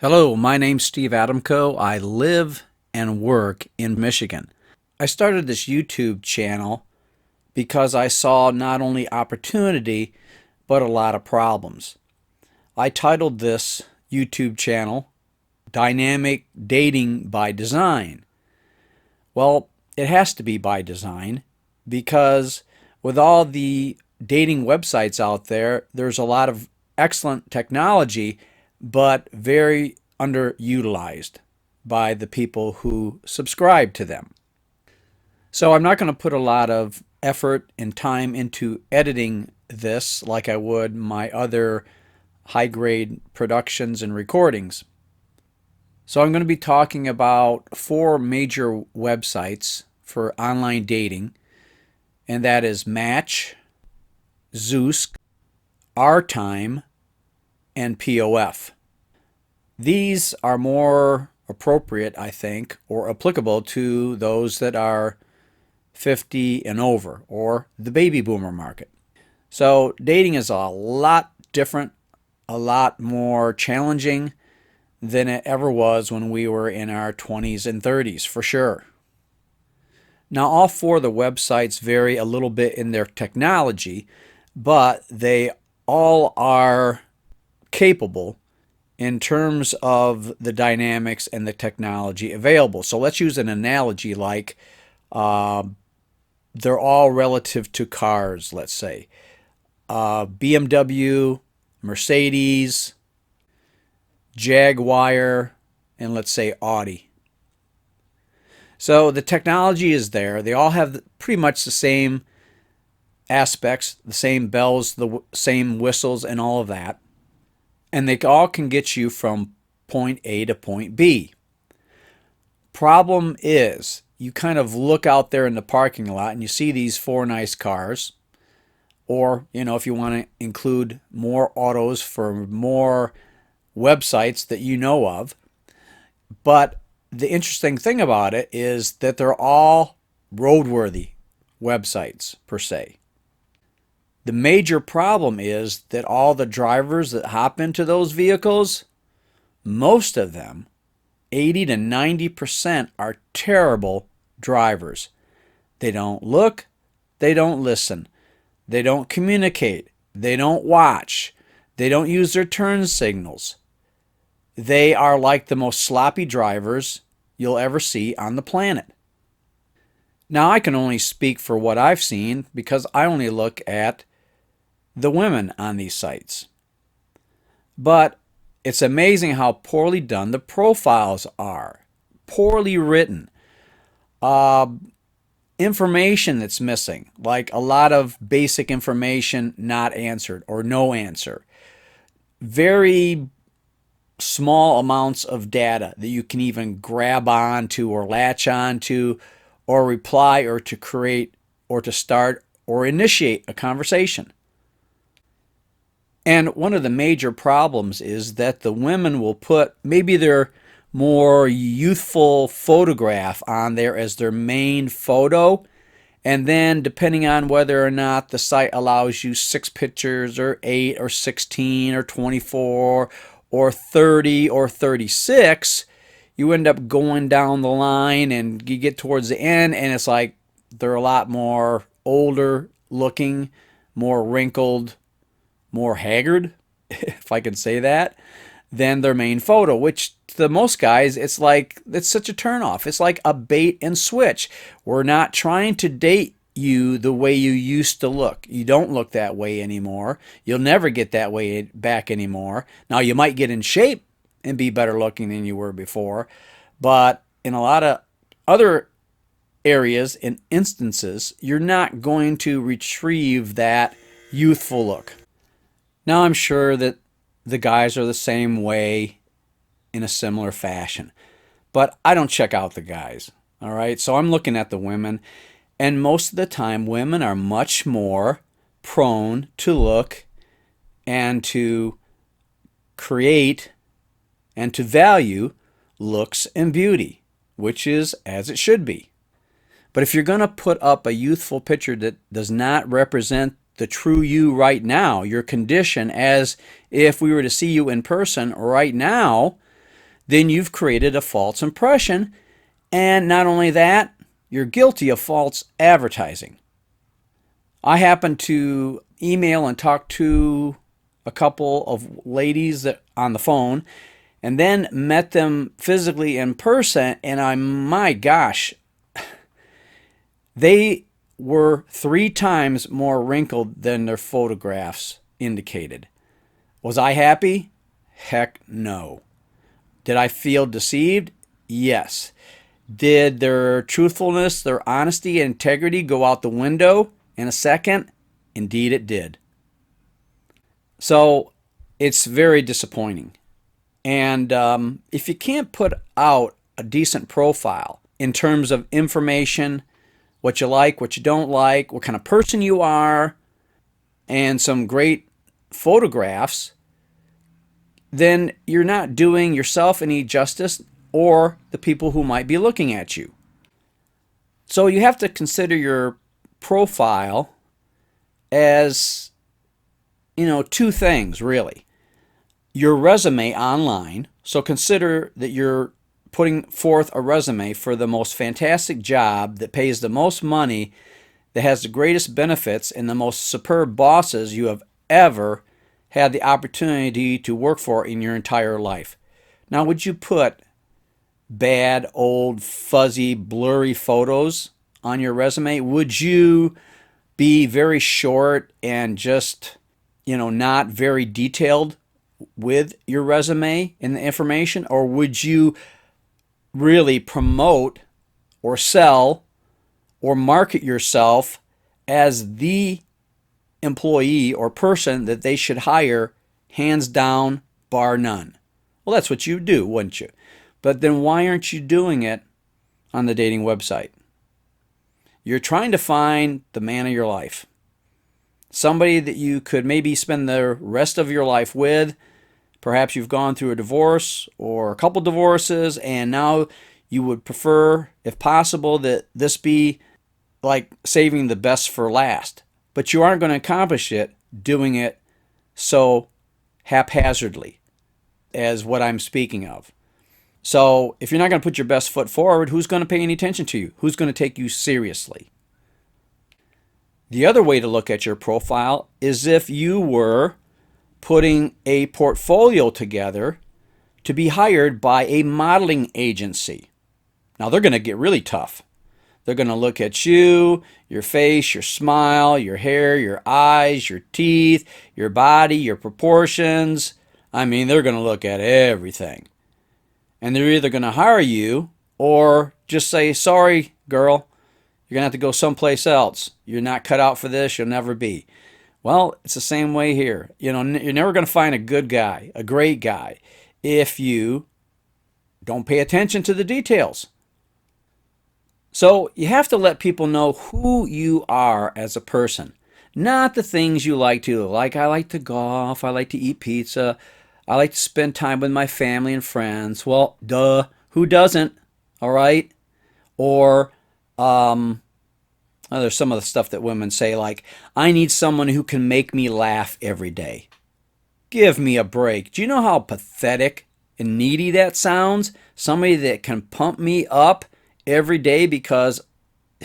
Hello, my name's Steve Adamco. I live and work in Michigan. I started this YouTube channel because I saw not only opportunity, but a lot of problems. I titled this YouTube channel Dynamic Dating by Design. Well, it has to be by design because with all the dating websites out there, there's a lot of excellent technology, but very underutilized by the people who subscribe to them. So I'm not going to put a lot of effort and time into editing this like I would my other high-grade productions and recordings. So I'm going to be talking about four major websites for online dating, and that is Match, Zoosk, OurTime, and POF. These are more appropriate, I think, or applicable to those that are 50 and over, or the baby boomer market. So dating is a lot different, a lot more challenging than it ever was when we were in our 20s and 30s, for sure. Now, all four of the websites vary a little bit in their technology, but they all are capable in terms of the dynamics and the technology available. So let's use an analogy like they're all relative to cars, let's say. BMW, Mercedes, Jaguar, and let's say Audi. So the technology is there. They all have pretty much the same aspects, the same bells, the same whistles, and all of that. And they all can get you from point A to point B. Problem is, you kind of look out there in the parking lot and you see these four nice cars, or, if you want to include more autos for more websites that you know of. But the interesting thing about it is that they're all roadworthy websites, per se. The major problem is that all the drivers that hop into those vehicles, most of them, 80 to 90%, are terrible drivers. They don't look, they don't listen, they don't communicate, they don't watch, they don't use their turn signals. They are like the most sloppy drivers you'll ever see on the planet. Now, I can only speak for what I've seen because I only look at the women on these sites. But it's amazing how poorly done the profiles are. Poorly written. Information that's missing, like a lot of basic information not answered or no answer. Very small amounts of data that you can even grab onto or latch onto or reply or to create or to start or initiate a conversation. And one of the major problems is that the women will put maybe their more youthful photograph on there as their main photo. And then depending on whether or not the site allows you 6 pictures or 8 or 16 or 24 or 30 or 36, you end up going down the line and you get towards the end and it's like they're a lot more older looking, more wrinkled, more haggard, if I can say that, than their main photo, which to most guys, it's such a turnoff. It's like a bait and switch. We're not trying to date you the way you used to look. You don't look that way anymore. You'll never get that way back anymore. Now, you might get in shape and be better looking than you were before, but in a lot of other areas and instances, you're not going to retrieve that youthful look. Now, I'm sure that the guys are the same way in a similar fashion, but I don't check out the guys, all right? So I'm looking at the women, and most of the time, women are much more prone to look and to create and to value looks and beauty, which is as it should be. But if you're going to put up a youthful picture that does not represent the true you right now, your condition, as if we were to see you in person right now, then you've created a false impression. And not only that, you're guilty of false advertising. I happened to email and talk to a couple of ladies on the phone, and then met them physically in person, and my gosh, they were 3 times more wrinkled than their photographs indicated. Was I happy? Heck no. Did I feel deceived? Yes. Did their truthfulness, their honesty, and integrity go out the window in a second? Indeed it did. So it's very disappointing. And if you can't put out a decent profile in terms of information, what you like, what you don't like, what kind of person you are, and some great photographs, then you're not doing yourself any justice or the people who might be looking at you. So you have to consider your profile as, 2 things really. Your resume online. So consider that you're putting forth a resume for the most fantastic job that pays the most money, that has the greatest benefits, and the most superb bosses you have ever had the opportunity to work for in your entire life. Now, would you put bad, old, fuzzy, blurry photos on your resume? Would you be very short and just, not very detailed with your resume and the information? Or would you really promote or sell or market yourself as the employee or person that they should hire, hands down, bar none? Well, that's what you do, wouldn't you? But then why aren't you doing it on the dating website? You're trying to find the man of your life. Somebody that you could maybe spend the rest of your life with. Perhaps you've gone through a divorce or a couple divorces, and now you would prefer, if possible, that this be like saving the best for last. But you aren't going to accomplish it doing it so haphazardly as what I'm speaking of. So if you're not going to put your best foot forward, who's going to pay any attention to you? Who's going to take you seriously? The other way to look at your profile is if you were putting a portfolio together to be hired by a modeling agency. Now they're going to get really tough. They're going to look at you, your face, your smile, your hair, your eyes, your teeth, your body, your proportions. I mean, they're going to look at everything. And they're either going to hire you or just say, sorry, girl, you're going to have to go someplace else. You're not cut out for this. You'll never be. Well, it's the same way here. You're never going to find a good guy, a great guy, if you don't pay attention to the details. So you have to let people know who you are as a person, not the things you like to. Like, I like to golf, I like to eat pizza, I like to spend time with my family and friends. Well, duh, who doesn't? All right? Or there's some of the stuff that women say, like, I need someone who can make me laugh every day. Give me a break. Do you know how pathetic and needy that sounds? Somebody that can pump me up every day because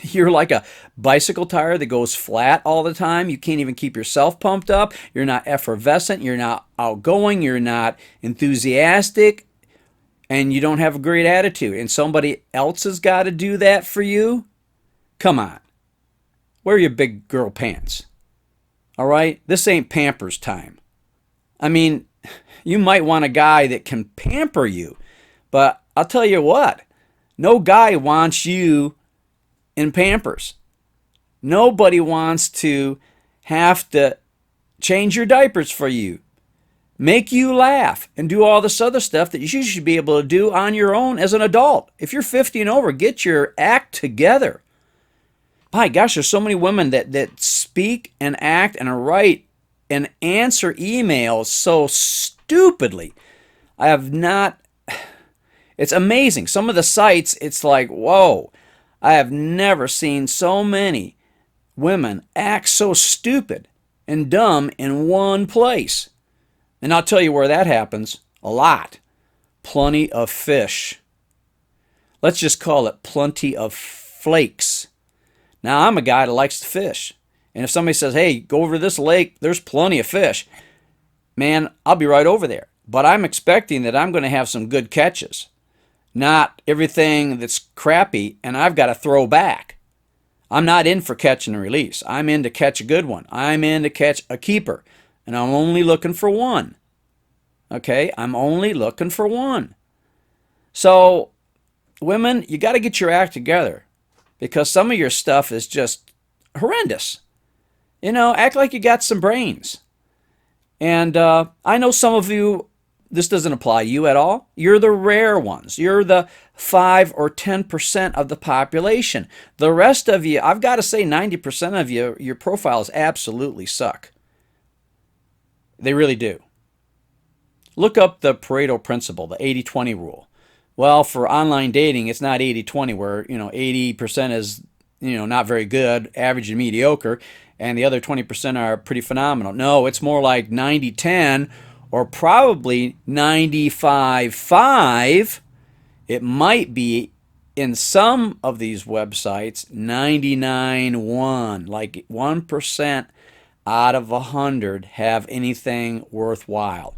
you're like a bicycle tire that goes flat all the time. You can't even keep yourself pumped up. You're not effervescent. You're not outgoing. You're not enthusiastic. And you don't have a great attitude. And somebody else has got to do that for you? Come on. Wear your big girl pants. All right? This ain't Pampers time. I mean, you might want a guy that can pamper you. But I'll tell you what. No guy wants you in Pampers. Nobody wants to have to change your diapers for you, make you laugh, and do all this other stuff that you should be able to do on your own as an adult. If you're 50 and over, get your act together. My gosh, there's so many women that speak and act and write and answer emails so stupidly. It's amazing. Some of the sites, it's like, whoa. I have never seen so many women act so stupid and dumb in one place. And I'll tell you where that happens a lot. plenty of fish. Let's just call it plenty of flakes. Now, I'm a guy that likes to fish. And if somebody says, hey, go over to this lake, there's plenty of fish, man, I'll be right over there. But I'm expecting that I'm going to have some good catches, not everything that's crappy and I've got to throw back. I'm not in for catch and release. I'm in to catch a good one. I'm in to catch a keeper. And I'm only looking for one. Okay? I'm only looking for one. So, women, you got to get your act together, because some of your stuff is just horrendous. You know, act like you got some brains. And I know some of you, this doesn't apply to you at all. You're the rare ones. You're the 5 or 10% of the population. The rest of you, I've got to say 90% of you, your profiles absolutely suck. They really do. Look up the Pareto principle, the 80-20 rule. Well, for online dating, it's not 80-20, where 80% is not very good, average and mediocre, and the other 20% are pretty phenomenal. No, it's more like 90-10, or probably 95-5. It might be, in some of these websites, 99-1, like 1% out of 100 have anything worthwhile.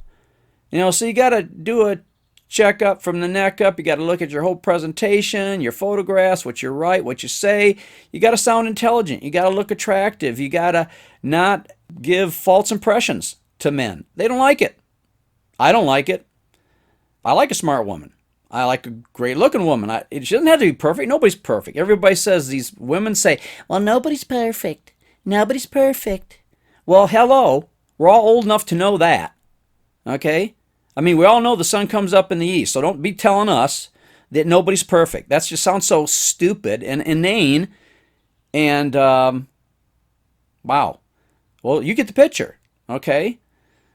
So you got to do a checkup from the neck up. You got to look at your whole presentation, your photographs, what you write, what you say. You got to sound intelligent. You got to look attractive. You got to not give false impressions to men. They don't like it. I don't like it. I like a smart woman. I like a great looking woman. It doesn't have to be perfect. Nobody's perfect. Everybody says, these women say, well, nobody's perfect. Nobody's perfect. Well, hello. We're all old enough to know that. Okay? I mean, we all know the sun comes up in the east, so don't be telling us that nobody's perfect. That just sounds so stupid and inane. And, wow. Well, you get the picture. Okay?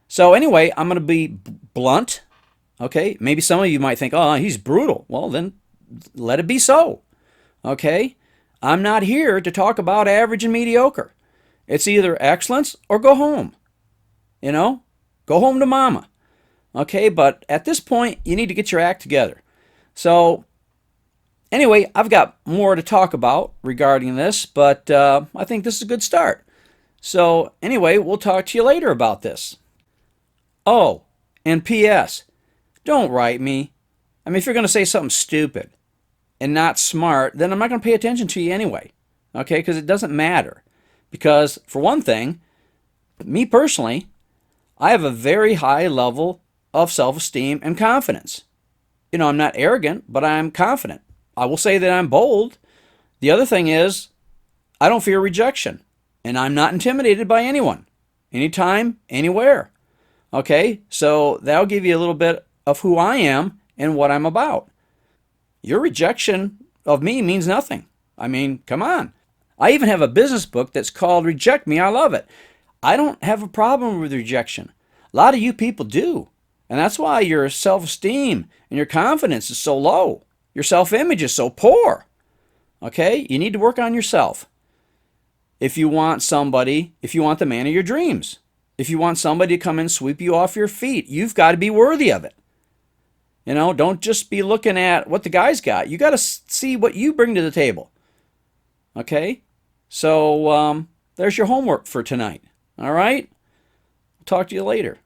So anyway, I'm going to be blunt. Okay? Maybe some of you might think, oh, he's brutal. Well, then let it be so. Okay? I'm not here to talk about average and mediocre. It's either excellence or go home. Go home to mama. Okay, but at this point, you need to get your act together. So, anyway, I've got more to talk about regarding this, but I think this is a good start. So, anyway, we'll talk to you later about this. Oh, and P.S., don't write me. I mean, if you're going to say something stupid and not smart, then I'm not going to pay attention to you anyway. Okay, because it doesn't matter. Because, for one thing, me personally, I have a very high level of self-esteem and confidence. I'm not arrogant, but I'm confident. I will say that I'm bold. The other thing is, I don't fear rejection, and I'm not intimidated by anyone, anytime, anywhere. Okay, so that'll give you a little bit of who I am and what I'm about. Your rejection of me means nothing. I mean, come on. I even have a business book that's called Reject Me, I Love It. I don't have a problem with rejection. A lot of you people do. And that's why your self-esteem and your confidence is so low. Your self-image is so poor. Okay? You need to work on yourself. If you want the man of your dreams, if you want somebody to come and sweep you off your feet, you've got to be worthy of it. Don't just be looking at what the guy's got. You got to see what you bring to the table. Okay? So, there's your homework for tonight. All right? Talk to you later.